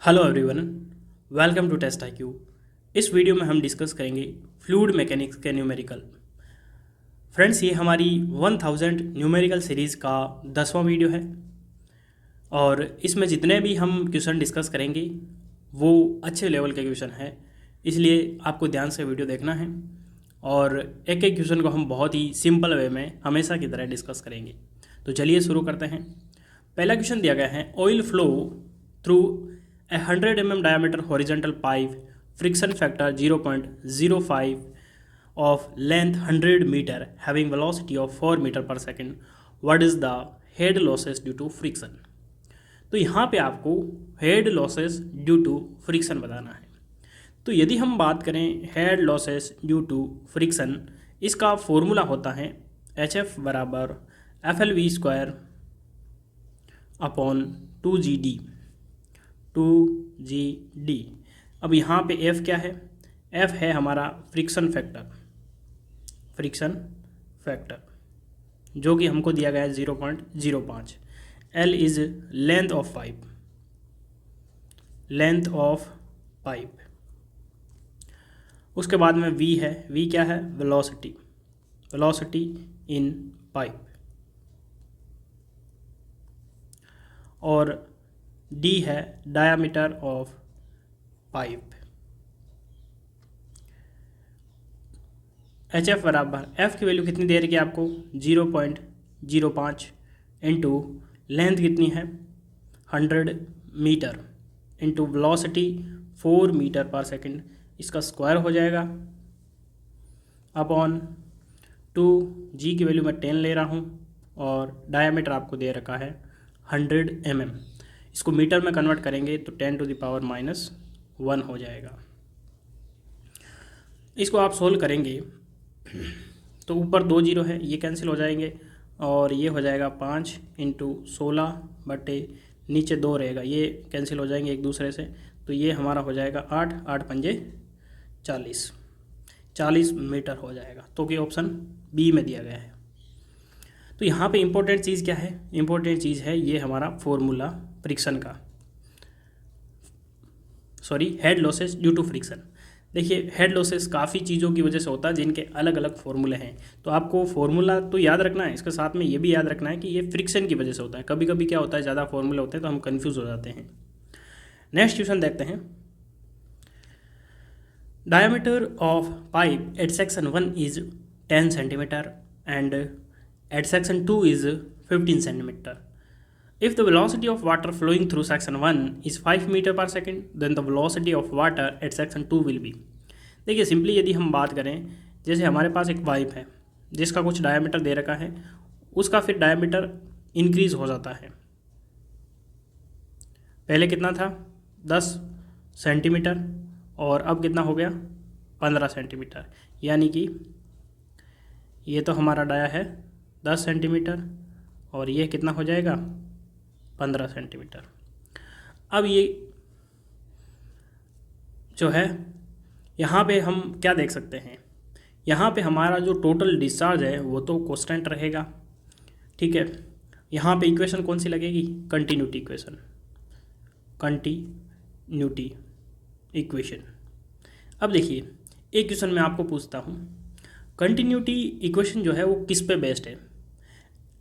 Hello everyone, welcome to test IQ। इस video में हम डिस्कस करेंगे फ्लूइड मैकेनिक्स के न्यूमेरिकल। फ्रेंड्स, ये हमारी 1000 न्यूमेरिकल सीरीज़ का 10वां वीडियो है और इसमें जितने भी हम क्वेश्चन डिस्कस करेंगे वो अच्छे लेवल के क्वेश्चन हैं, इसलिए आपको ध्यान से वीडियो देखना है और एक एक क्वेश्चन को हम बहुत ही सिंपल वे में हमेशा की तरह डिस्कस करेंगे। तो चलिए शुरू करते हैं। पहला क्वेश्चन दिया गया है, oil flow through a 100 mm diameter horizontal pipe, friction factor 0.05 of length 100 meter, having velocity of 4 meter per second. What is the head losses due to friction? तो यहाँ पे आपको head losses due to friction बताना है। तो यदि हम बात करें head losses due to friction, इसका फॉर्मूला होता है HF बराबर FLV स्क्वायर अपॉन 2GD। अब यहाँ पे F क्या है? F है हमारा फ्रिक्शन फैक्टर जो कि हमको दिया गया है 0.05। L is length of pipe. उसके बाद में V है, V क्या है? वेलोसिटी इन पाइप। और D है डायामीटर ऑफ पाइप। HF बराबर F की वैल्यू कितनी दे रही है आपको? 0.05 इंटू लेंथ कितनी है? 100 मीटर इंटू वेलोसिटी 4 मीटर पर सेकंड, इसका स्क्वायर हो जाएगा अपॉन 2G की वैल्यू मैं 10 ले रहा हूँ और डायामीटर आपको दे रखा है 100 mm। इसको मीटर में कन्वर्ट करेंगे तो 10⁻⁻1 हो जाएगा। इसको आप सोल्व करेंगे तो ऊपर 2 जीरो है, ये कैंसिल हो जाएंगे और ये हो जाएगा 5 इंटू 16 बटे नीचे 2 रहेगा, ये कैंसिल हो जाएंगे एक दूसरे से, तो ये हमारा हो जाएगा 8 पंजे 40 मीटर हो जाएगा, तो कि ऑप्शन बी में दिया गया है। तो यहाँ पे इम्पोर्टेंट चीज़ क्या है? इम्पोर्टेंट चीज़ है ये हमारा फॉर्मूला फ्रिक्शन का, head losses due to friction. देखिए, हेड लॉसेस काफ़ी चीज़ों की वजह से होता है जिनके अलग अलग फॉर्मूले हैं, तो आपको फॉर्मूला तो याद रखना है, इसके साथ में ये भी याद रखना है कि ये फ्रिक्शन की वजह से होता है। कभी कभी क्या होता है, ज़्यादा फॉर्मूले होते हैं तो हम कंफ्यूज हो जाते हैं। नेक्स्ट क्वेश्चन देखते हैं। Diameter of pipe at section 1 is 10 centimetre and at section 2 is 15 centimeter. If the velocity of water flowing through section 1 is 5 meter per second, then the velocity of water at section 2 will be। देखिए, simply यदि हम बात करें, जैसे हमारे पास एक pipe है जिसका कुछ डायमीटर दे रखा है, उसका फिर डायमीटर इंक्रीज हो जाता है। पहले कितना था? 10 सेंटीमीटर और अब कितना हो गया? 15 सेंटीमीटर। यानी कि ये तो हमारा डाया है 10 सेंटीमीटर और ये कितना हो जाएगा? 15 सेंटीमीटर। अब ये जो है, यहाँ पे हम क्या देख सकते हैं? यहाँ पे हमारा जो टोटल डिस्चार्ज है वो तो कांस्टेंट रहेगा, ठीक है। यहाँ पे इक्वेशन कौन सी लगेगी? Continuity equation. अब देखिए, एक क्वेश्चन मैं आपको पूछता हूँ, कंटिन्यूटी इक्वेशन जो है वो किस पे बेस्ड है?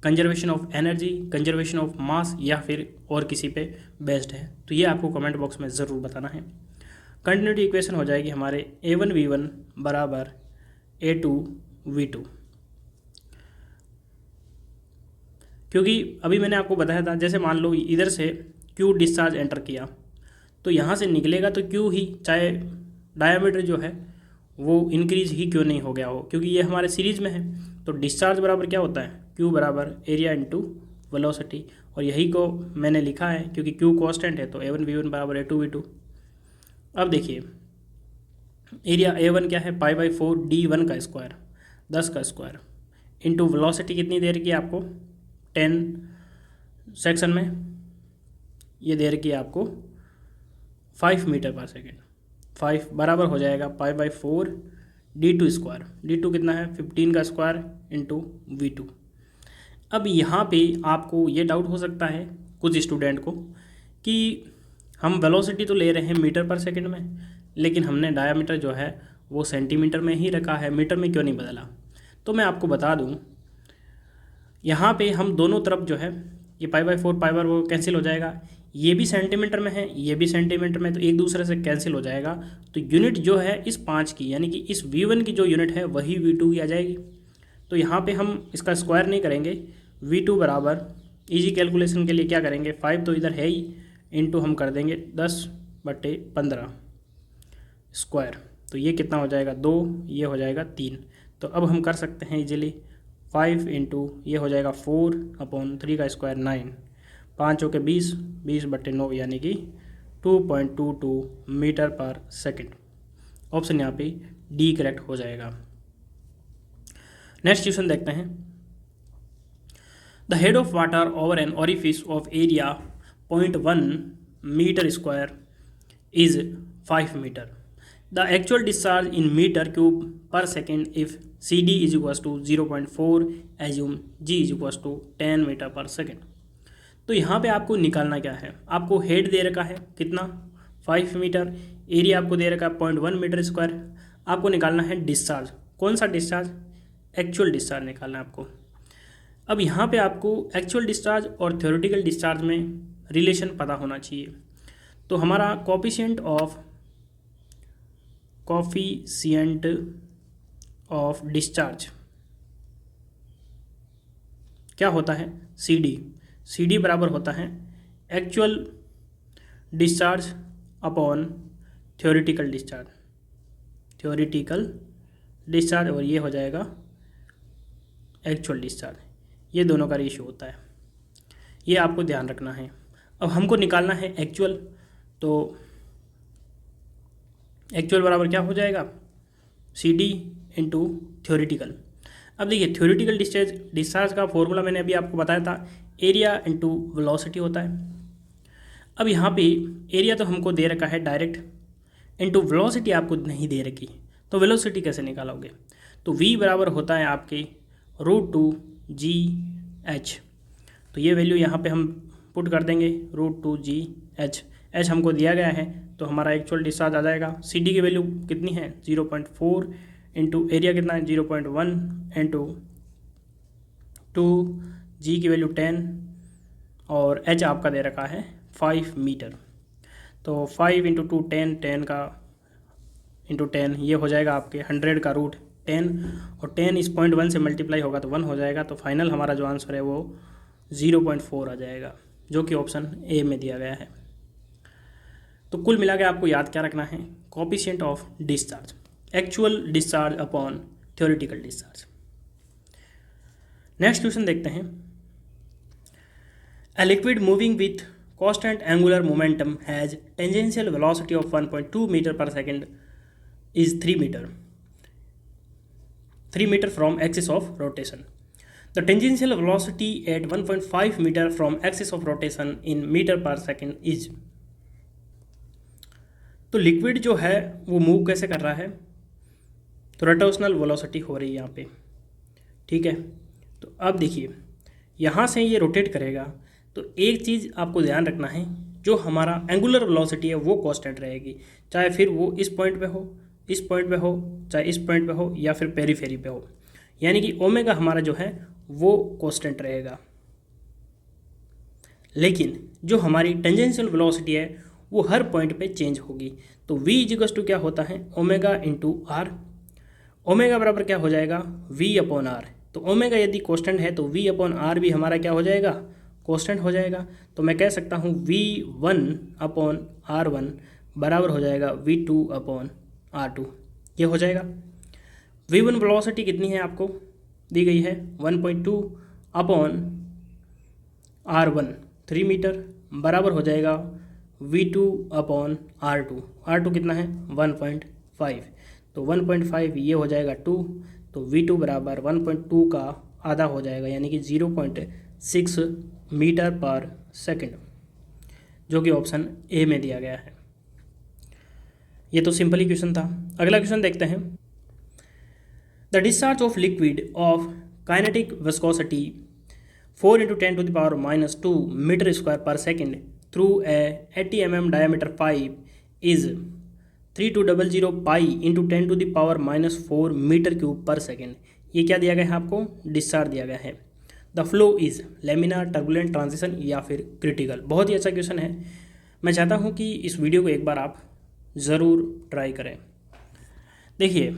Conservation of energy, conservation of mass या फिर और किसी पे बेस्ड है? तो ये आपको कमेंट बॉक्स में ज़रूर बताना है। कंटिन्यूटी इक्वेशन हो जाएगी हमारे A1V1 बराबर A2V2। क्योंकि अभी मैंने आपको बताया था, जैसे मान लो इधर से Q डिस्चार्ज एंटर किया तो यहाँ से निकलेगा तो Q ही, चाहे डायमीटर जो है वो इंक्रीज ही क्यों नहीं हो गया हो, क्योंकि ये हमारे सीरीज में है। तो डिस्चार्ज बराबर क्या होता है? Q बराबर एरिया इंटू वेलोसिटी, और यही को मैंने लिखा है क्योंकि Q कांस्टेंट है, तो A1V1 बराबर A2V2। अब देखिए, एरिया A1 क्या है? π/4 D1 का स्क्वायर, 10 का स्क्वायर इंटू वेलोसिटी कितनी दे रखी है आपको? 10 सेक्शन में ये दे रखी है आपको 5 मीटर पर सेकेंड। 5 बराबर हो जाएगा π/4 D2 स्क्वायर। D2 कितना है? 15 का स्क्वायर इंटू V2। अब यहाँ पे आपको ये डाउट हो सकता है कुछ स्टूडेंट को कि हम वेलोसिटी तो ले रहे हैं मीटर पर सेकंड में, लेकिन हमने डायामीटर जो है वो सेंटीमीटर में ही रखा है, मीटर में क्यों नहीं बदला। तो मैं आपको बता दूं, यहाँ पे हम दोनों तरफ जो है ये π/4 π/4 कैंसिल हो जाएगा, ये भी सेंटीमीटर में है ये भी सेंटीमीटर में, तो एक दूसरे से कैंसिल हो जाएगा। तो यूनिट जो है इस 5 की यानी कि इस V1 की जो यूनिट है वही V2 की आ जाएगी। तो यहाँ पे हम इसका स्क्वायर नहीं करेंगे, V2 बराबर इजी कैलकुलेशन के लिए क्या करेंगे, 5 तो इधर है ही, इंटू हम कर देंगे 10/15 स्क्वायर। तो ये कितना हो जाएगा 2, ये हो जाएगा 3। तो अब हम कर सकते हैं इजीली 5 इंटू ये हो जाएगा 4/3 का स्क्वायर 9, 5 के 20, 20/9 यानी कि 2.22 मीटर पर सेकंड। ऑप्शन यहाँ पे डी करेक्ट हो जाएगा। नेक्स्ट क्वेश्चन देखते हैं। The head of water over an orifice of area 0.1 meter square is 5 meter. The actual discharge in meter cube per second if CD is equal to 0.4 assume G is equal to 10 meter per second. तो यहाँ पे आपको निकालना क्या है, आपको head they रखा है कितना 5 मीटर, एरिया आपको दे रखा है 0.1 मीटर स्क्वायर, आपको निकालना है डिस्चार्ज। कौन सा डिस्चार्ज, एक्चुअल डिस्चार्ज निकालना है आपको। अब यहाँ पे आपको एक्चुअल डिस्चार्ज और थ्योरेटिकल डिस्चार्ज में रिलेशन पता होना चाहिए। तो हमारा कोफिशिएंट ऑफ डिस्चार्ज क्या होता है, CD बराबर होता है actual discharge upon theoretical discharge और ये हो जाएगा एक्चुअल डिस्चार्ज, ये दोनों का रेशियो होता है, ये आपको ध्यान रखना है। अब हमको निकालना है एक्चुअल, तो एक्चुअल बराबर क्या हो जाएगा CD इंटू थ्योरेटिकल। अब देखिए थ्योरेटिकल डिस्चार्ज का फॉर्मूला मैंने अभी आपको बताया था, एरिया इंटू वेलोसिटी होता है। अब यहाँ पे एरिया तो हमको दे रखा है डायरेक्ट, इंटू वेलोसिटी आपको नहीं दे रखी, तो वेलोसिटी कैसे निकालोगे। तो V बराबर होता है आपके √2GH। तो ये वैल्यू यहाँ पे हम पुट कर देंगे √2GH, H हमको दिया गया है तो हमारा एक्चुअल डिस्चार्ज आ जाएगा। CD की वैल्यू कितनी है 0.4 इंटू एरिया कितना है 0.1 इंटू 2, G की वैल्यू 10 और H आपका दे रखा है 5 मीटर। तो 5 इंटू 2 10, 10 का इंटू 10 ये हो जाएगा आपके 100 का रूट 10 और 10 इस 0.1 से मल्टीप्लाई होगा तो 1 हो जाएगा। तो फाइनल हमारा जो आंसर है वो 0.4 आ जाएगा, जो कि ऑप्शन ए में दिया गया है। तो कुल मिला के आपको याद क्या रखना है, coefficient of discharge, actual discharge upon theoretical discharge. Next question देखते हैं। A liquid moving with constant angular momentum has tangential velocity of 1.2 meter per second is 3 meter from axis of rotation. The tangential velocity at 1.5 meter from axis of rotation in meter per second is। तो liquid जो है वो move कैसे कर रहा है, तो rotational velocity हो रही है यहाँ पे, ठीक है। तो अब देखिए यहाँ से ये रोटेट करेगा, तो एक चीज़ आपको ध्यान रखना है, जो हमारा एंगुलर वेलोसिटी है वो कांस्टेंट रहेगी, चाहे फिर वो इस पॉइंट पे हो, इस पॉइंट पे हो, चाहे इस पॉइंट पे हो या फिर पेरीफेरी पे हो, यानी कि ओमेगा हमारा जो है वो कांस्टेंट रहेगा। लेकिन जो हमारी टेंजेंशियल वेलोसिटी है वो हर पॉइंट पे चेंज होगी। तो v इक्वल्स टू क्या होता है ओमेगा इंटू आर। ओमेगा बराबर क्या हो जाएगा v अपॉन आर। तो ओमेगा यदि कांस्टेंट है तो v अपॉन आर भी हमारा क्या हो जाएगा कांस्टेंट हो जाएगा। तो मैं कह सकता हूँ v1 अपॉन r1 बराबर हो जाएगा v2 अपॉन r2, ये हो जाएगा। v1 वेलोसिटी कितनी है आपको दी गई है 1.2 अपॉन r1 3 मीटर बराबर हो जाएगा v2 अपॉन r2। r2 कितना है 1.5, तो 1.5 ये हो जाएगा 2, तो v2 बराबर 1.2 का आधा हो जाएगा यानी कि 0.6 मीटर पर सेकंड, जो कि ऑप्शन ए में दिया गया है। ये तो सिंपल ही क्वेश्चन था। अगला क्वेश्चन देखते हैं। The discharge of liquid of kinetic viscosity 4 × 10⁻⁻² metre square per second through a 80 mm diameter pipe is 3200 pi into 10 to the power minus 4 metre cube per second. ये क्या दिया गया है आपको? डिस्चार्ज दिया गया है। The flow is laminar, turbulent, transition या फिर क्रिटिकल। बहुत ही अच्छा क्वेश्चन है। मैं चाहता हूँ कि इस वीडियो को एक बार आप ज़रूर ट्राई करें। देखिए,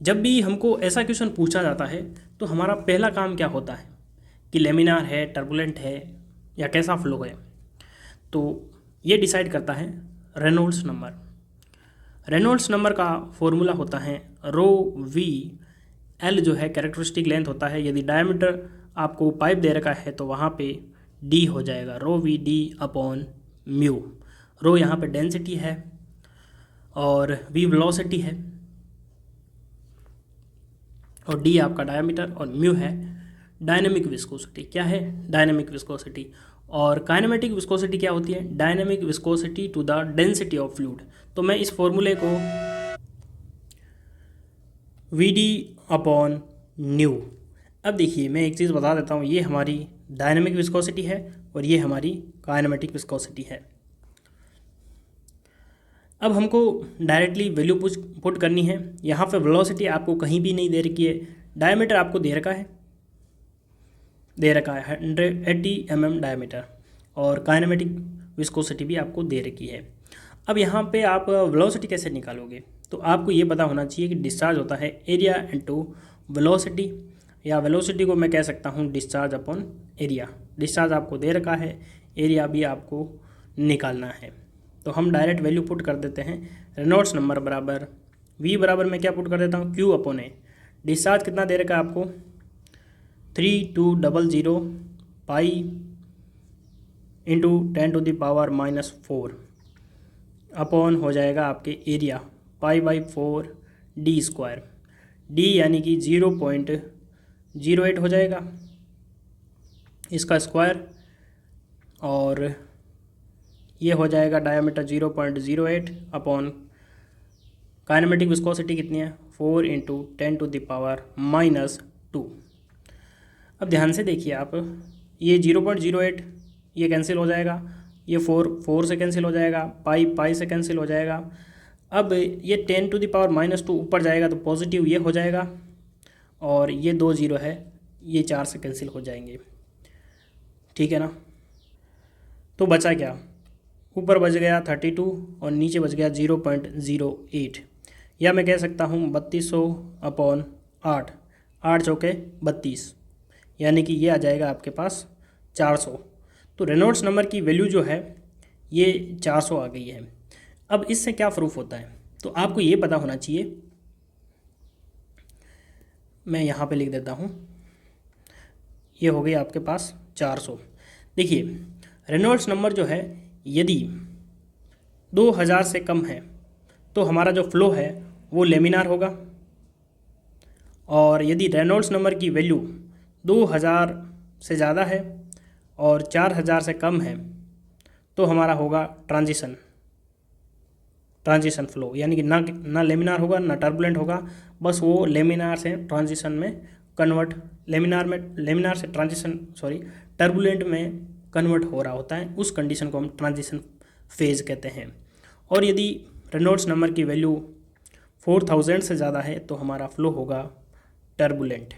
जब भी हमको ऐसा क्वेश्चन पूछा जाता है तो हमारा पहला काम क्या होता है कि लेमिनार है, टर्बुलेंट है या कैसा फ्लो है। तो ये डिसाइड करता है रेनॉल्ड्स नंबर। रेनॉल्ड्स नंबर का फॉर्मूला होता है रो वी एल, जो है कैरेक्टरिस्टिक लेंथ होता है। यदि डायमीटर आपको पाइप दे रखा है तो वहाँ पे डी हो जाएगा, रो वी डी अपॉन म्यू। रो यहाँ पे डेंसिटी है और वी वेलोसिटी है और डी आपका डायमीटर और म्यू है डायनेमिक विस्कोसिटी। क्या है? Dynamic viscosity. और काइनेमेटिक विस्कोसिटी क्या होती है? Dynamic viscosity to the density of fluid. तो मैं इस फॉर्मूले को वी डी अपॉन न्यू। अब देखिए, मैं एक चीज़ बता देता हूँ, ये हमारी डायनेमिक विस्कोसिटी है और ये हमारी काइनेमेटिक विस्कोसिटी है। अब हमको डायरेक्टली वैल्यू पुट करनी है। यहाँ पे वेलोसिटी आपको कहीं भी नहीं दे रखी है, डायमीटर आपको दे रखा है 180 mm डायमीटर और काइनेमेटिक विस्कोसिटी भी आपको दे रखी है। अब यहाँ पे आप वेलोसिटी कैसे निकालोगे? तो आपको ये पता होना चाहिए कि डिस्चार्ज होता है एरिया इनटू वेलोसिटी, या वेलोसिटी को मैं कह सकता हूँ डिस्चार्ज अपॉन एरिया। डिस्चार्ज आपको दे रखा है, एरिया भी आपको निकालना है। तो हम डायरेक्ट वैल्यू पुट कर देते हैं। रेनॉल्ड्स नंबर बराबर वी बराबर मैं क्या पुट कर देता हूँ? क्यू अपॉन ए। डिस्चार्ज कितना दे रखा है आपको? 3200 pi into 10 to the power minus 4 upon हो जाएगा आपके एरिया π/4 डी स्क्वायर। डी यानी कि 0.08 हो जाएगा इसका स्क्वायर, और ये हो जाएगा डायमीटर 0.08 अपॉन काइनेमेटिक विस्कोसिटी कितनी है? 4 into 10 to the power minus 2। अब ध्यान से देखिए आप, ये 0.08 ये कैंसिल हो जाएगा, ये 4 से कैंसिल हो जाएगा, पाई से कैंसिल हो जाएगा। अब ये 10 टू द पावर माइनस 2 ऊपर जाएगा तो पॉजिटिव ये हो जाएगा, और ये 2 0 है, ये 4 से कैंसिल हो जाएंगे। ठीक है ना? तो बचा क्या? ऊपर बच गया 32 और नीचे बच गया 0.08, या मैं कह सकता हूँ 3200 अपॉन 8, 8 चौके 32, यानी कि ये आ जाएगा आपके पास 400। तो रेनॉल्ड्स नंबर की वैल्यू जो है ये 400 आ गई है। अब इससे क्या प्रूफ होता है? तो आपको ये पता होना चाहिए, मैं यहाँ पे लिख देता हूँ, ये हो गई आपके पास 400। देखिए, रेनॉल्ड्स नंबर जो है यदि 2000 से कम है तो हमारा जो फ्लो है वो लेमिनार होगा, और यदि रेनॉल्ड्स नंबर की वैल्यू 2000 से ज़्यादा है और 4000 से कम है तो हमारा होगा ट्रांजिशन फ्लो, यानी कि ना लेमिनार होगा ना टर्बुलेंट होगा, बस वो लेमिनार से ट्रांजिशन में कन्वर्ट, लेमिनार से टर्बुलेंट में कन्वर्ट हो रहा होता है। उस कंडीशन को हम ट्रांजिशन फेज कहते हैं। और यदि रेनॉल्ड्स नंबर की वैल्यू 4000 से ज़्यादा है तो हमारा फ्लो होगा टर्बुलेंट।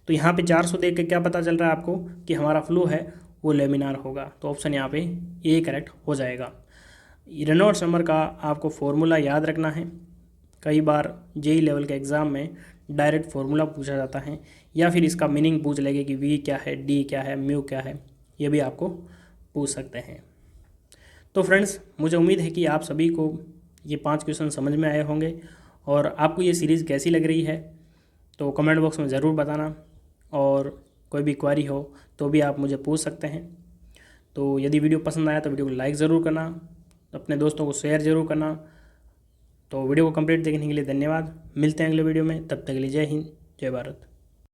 तो यहाँ पे 400 देख के क्या पता चल रहा है आपको कि हमारा फ्लो है वो लेमिनार होगा। तो ऑप्शन यहाँ पे ए करेक्ट हो जाएगा। रेनॉल्ड्स नंबर का आपको फॉर्मूला याद रखना है। कई बार जेई लेवल के एग्ज़ाम में डायरेक्ट फार्मूला पूछा जाता है, या फिर इसका मीनिंग पूछ लेंगे कि वी क्या है, डी क्या है, म्यू क्या है, ये भी आपको पूछ सकते हैं। तो फ्रेंड्स, मुझे उम्मीद है कि आप सभी को ये 5 क्वेश्चन समझ में आए होंगे, और आपको ये सीरीज़ कैसी लग रही है तो कमेंट बॉक्स में ज़रूर बताना, और कोई भी क्वेरी हो तो भी आप मुझे पूछ सकते हैं। तो यदि वीडियो पसंद आया तो वीडियो को लाइक ज़रूर करना, अपने दोस्तों को शेयर ज़रूर करना। तो वीडियो को कंप्लीट देखने के लिए धन्यवाद। मिलते हैं अगले वीडियो में, तब तक के लिए जय हिंद, जय भारत।